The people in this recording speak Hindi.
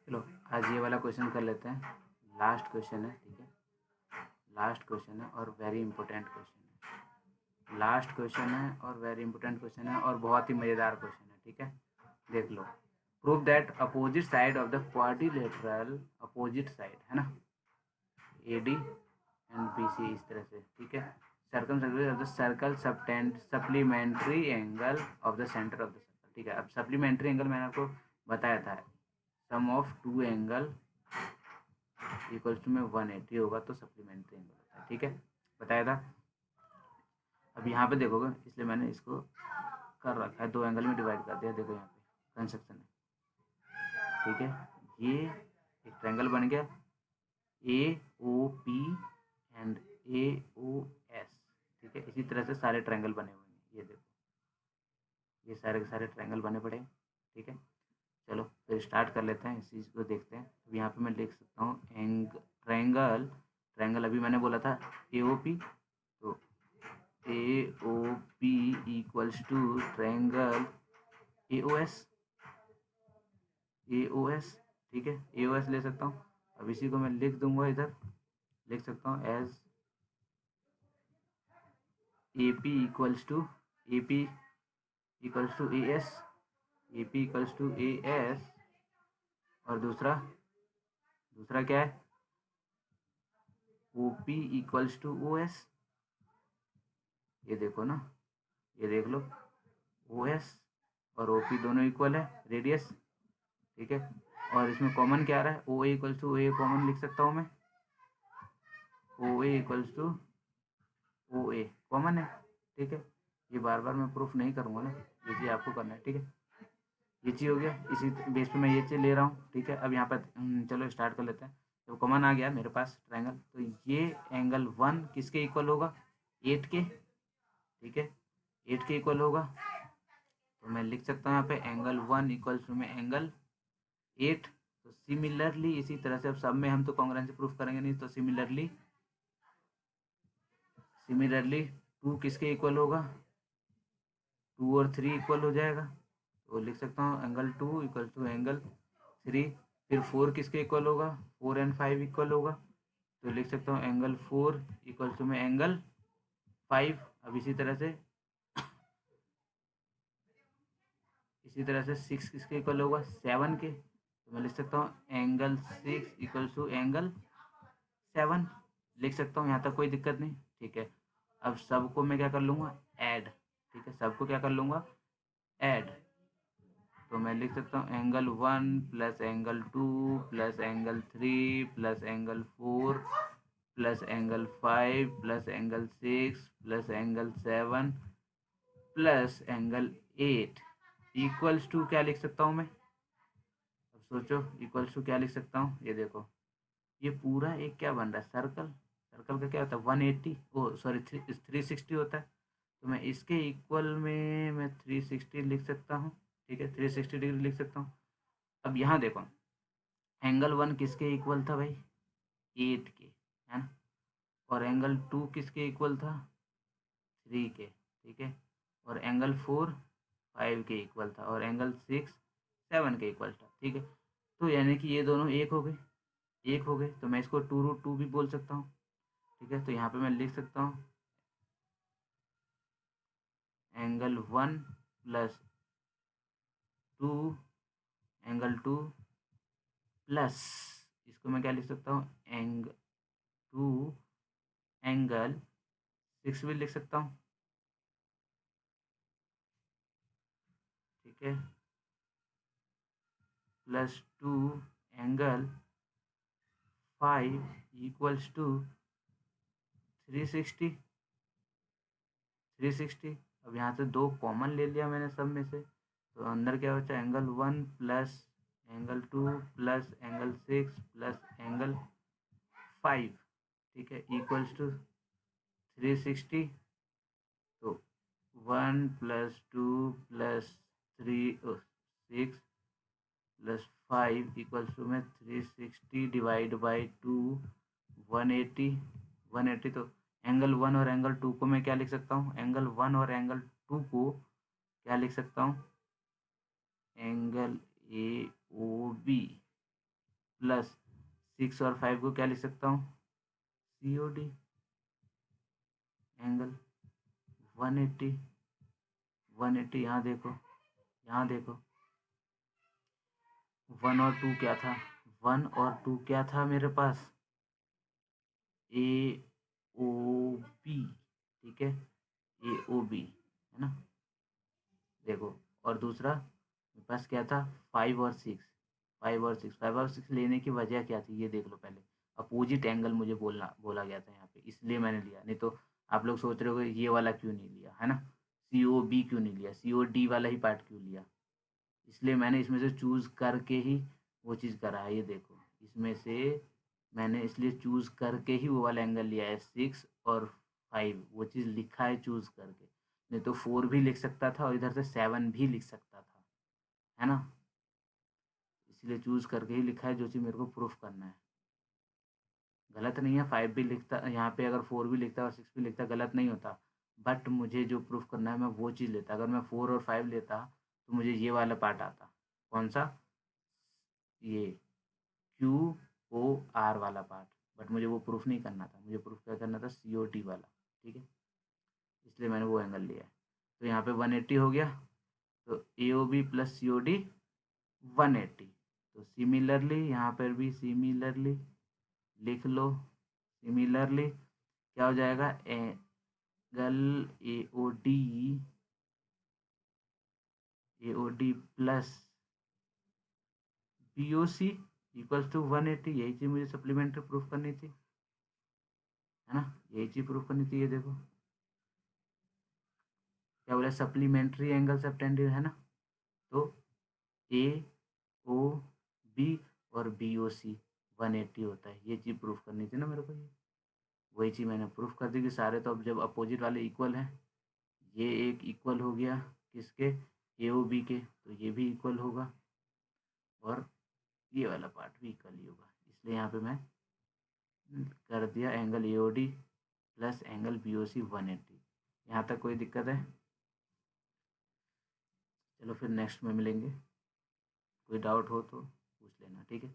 चलो आज ये वाला क्वेश्चन कर लेते हैं। लास्ट क्वेश्चन है, ठीक है, लास्ट क्वेश्चन है और वेरी इंपॉर्टेंट क्वेश्चन है। लास्ट क्वेश्चन है और वेरी इंपॉर्टेंट क्वेश्चन है और बहुत ही मज़ेदार क्वेश्चन है, ठीक है। देख लो, prove that opposite side of the quadrilateral, opposite side है ना, A D and B C, इस तरह से, ठीक है। Circle of the circle supplementary angle of the centre of the circle, ठीक है। अब सप्लीमेंट्री एंगल मैंने आपको बताया था, sum of two angle equals to में 180 होगा तो सप्लीमेंट्री एंगल होता है, ठीक है, बताया था। अब यहाँ पे देखोगे, इसलिए मैंने इसको कर रखा है, दो एंगल में डिवाइड कर दिया। देखो यहाँ पे कंस्ट्रक्शन है, ठीक है। ये एक ट्रायंगल बन गया, A O P and A O S, ठीक है। इसी तरह से सारे ट्रायंगल बने हुए हैं, ये देखो, ये सारे के सारे ट्रायंगल बने पड़े हैं, ठीक है। चलो फिर स्टार्ट कर लेते हैं, इस चीज़ को देखते हैं। अब यहाँ पे मैं लिख सकता हूँ ट्रायंगल, ट्रायंगल अभी मैंने बोला था ए ओ पी, तो A O P equals to triangle A O S, A O S, ठीक है, ए ओ एस ले सकता हूँ। अब इसी को मैं लिख दूंगा, इधर लिख सकता हूँ as A P equals to, A P equals to A S, A P equals to A S, और दूसरा, दूसरा क्या है, O P equals to O S. ये देखो ना, ये देख लो, ओ एस और ओ पी दोनों इक्वल है, रेडियस, ठीक है। और इसमें कॉमन क्या आ रहा है, O A equals to O A common लिख सकता हूँ मैं, O A equals to O A common है, ठीक है। ये बार बार मैं प्रूफ नहीं करूँगा ना, ये चीज़ आपको करना है, ठीक है। ये चीज़ हो गया, इसी बेस पे मैं ये चीज़ ले रहा हूँ, ठीक है। अब यहाँ पर चलो स्टार्ट कर लेते हैं। जब कॉमन आ गया मेरे पास ट्रायंगल, तो ये एंगल 1 किसके इक्वल होगा, 8 के, ठीक है, 8 के इक्वल होगा। तो मैं लिख सकता हूँ यहाँ पे एंगल 1 इक्वल्स टू में एंगल 8। तो सिमिलरली इसी तरह से, अब सब में हम तो कॉन्ग्रुएंसी प्रूफ करेंगे नहीं, तो सिमिलरली, सिमिलरली 2 किसके इक्वल होगा, 2 और 3 इक्वल हो जाएगा। तो लिख सकता हूँ एंगल 2 इक्वल टू एंगल 3। फिर 4 किसके इक्वल होगा, 4 एंड 5 इक्वल होगा। तो लिख सकता हूँ एंगल 4 इक्वल टू में एंगल 5। अब इसी तरह से, इसी तरह से 6 किसके इक्वल होगा, 7 के। तो मैं लिख सकता हूँ एंगल 6 इक्वल टू एंगल 7, लिख सकता हूँ, यहाँ तक कोई दिक्कत नहीं, ठीक है। अब सबको मैं क्या कर लूँगा, ऐड, ठीक है, सबको क्या कर लूँगा, ऐड। तो मैं लिख सकता हूँ angle 1 plus angle 2 plus angle 3 plus angle 4 plus angle 5 plus angle 6 plus angle 7 plus angle 8 equals to क्या लिख सकता हूँ मैं, अब सोचो इक्वल्स टू क्या लिख सकता हूँ। ये देखो, ये पूरा एक क्या बन रहा है, सर्कल, सर्कल का क्या होता है 180, ओ सॉरी 360 होता है। तो मैं इसके इक्वल में मैं 360 लिख सकता हूँ, ठीक है, 360 डिग्री लिख सकता हूँ। अब यहाँ देखो, एंगल 1 किसके इक्वल था भाई, 8 के, है ना। और एंगल 2 किसके इक्वल था, 3 के, ठीक है। और एंगल 4 5 के इक्वल था, और एंगल 6 7 के इक्वल था, ठीक है। तो यानी कि ये दोनों एक हो गए, एक हो गए, तो मैं इसको 2√2 भी बोल सकता हूँ, ठीक है। तो यहाँ पे मैं लिख सकता हूँ एंगल 1 प्लस 2 एंगल 2 प्लस, इसको मैं क्या लिख सकता हूँ, एंग 2 एंगल 6 भी लिख सकता हूँ, ठीक है, प्लस 2 एंगल 5 इक्वल्स टू 360, 360। अब यहाँ से दो कॉमन ले लिया मैंने सब में से, तो अंदर क्या बचा, angle 1 plus angle 2 plus angle 6 plus angle 5, ठीक है, इक्वल्स टू 360। तो 1 plus 2 plus 6 plus 5 equals to में 360 डिवाइड बाई 2 180, 180। तो एंगल 1 और एंगल 2 को मैं क्या लिख सकता हूँ, एंगल 1 और एंगल 2 को क्या लिख सकता हूँ, angle A O B, plus 6 और 5 को क्या लिख सकता हूँ, COD एंगल 180। 180 यहाँ देखो, यहाँ देखो 1 और 2 क्या था, 1 और 2 क्या था मेरे पास, AOB, ठीक है, AOB है ना। देखो और दूसरा मेरे पास क्या था, 5 और 6, 5 और 6, 5 और 6 लेने की वजह क्या थी ये देख लो पहले। अपोजिट एंगल मुझे बोला गया था यहाँ पे, इसलिए मैंने लिया, नहीं तो आप लोग सोच रहे हो ये वाला क्यों नहीं लिया, है ना, COB क्यों नहीं लिया, COD वाला ही पार्ट क्यों लिया। इसलिए मैंने इसमें से चूज़ करके ही वो चीज़ करा है, ये देखो इसमें से मैंने इसलिए चूज़ करके ही वो वाला एंगल लिया है, 6 और 5 वो चीज़ लिखा है चूज़ करके, नहीं तो 4 भी लिख सकता था और इधर से 7 भी लिख सकता था, है ना। इसलिए चूज़ करके ही लिखा है, जो चीज़ मेरे को प्रूफ करना है। गलत नहीं है, 5 भी लिखता यहाँ पे, अगर 4 भी लिखता और 6 भी लिखता गलत नहीं होता, बट मुझे जो प्रूफ करना है मैं वो चीज़ लेता। अगर मैं 4 और 5 लेता तो मुझे ये वाला पार्ट आता, कौन सा, ये QOR वाला पार्ट, बट मुझे वो प्रूफ नहीं करना था, मुझे प्रूफ क्या करना था, COD वाला, ठीक है, इसलिए मैंने वो एंगल लिया है। तो यहाँ पे 180 हो गया, तो AOB प्लस COD 180। तो सिमिलरली यहाँ पर भी सिमिलरली लिख लो, सिमिलरली क्या हो जाएगा, angle AOD plus BOC equals to 180। यही चीज़ मुझे सप्लीमेंट्री प्रूफ करनी थी, है ना, यही चीज़ प्रूफ करनी थी। ये देखो क्या बोला, सप्लीमेंट्री एंगल सबटेंडेड, है ना। तो AOB और BOC 180 होता है, ये चीज़ प्रूफ करनी थी ना मेरे को। ये वही चीज़ मैंने प्रूफ कर दी कि सारे तो अब जब अपोजिट वाले इक्वल हैं, ये एक इक्वल हो गया किसके, AOB के, तो ये भी इक्वल होगा और ये वाला पार्ट भी इक्वल ही होगा, इसलिए यहाँ पे मैं कर दिया angle AOD plus angle BOC 180। यहाँ तक कोई दिक्कत है? चलो फिर नेक्स्ट में मिलेंगे, कोई डाउट हो तो पूछ लेना, ठीक है।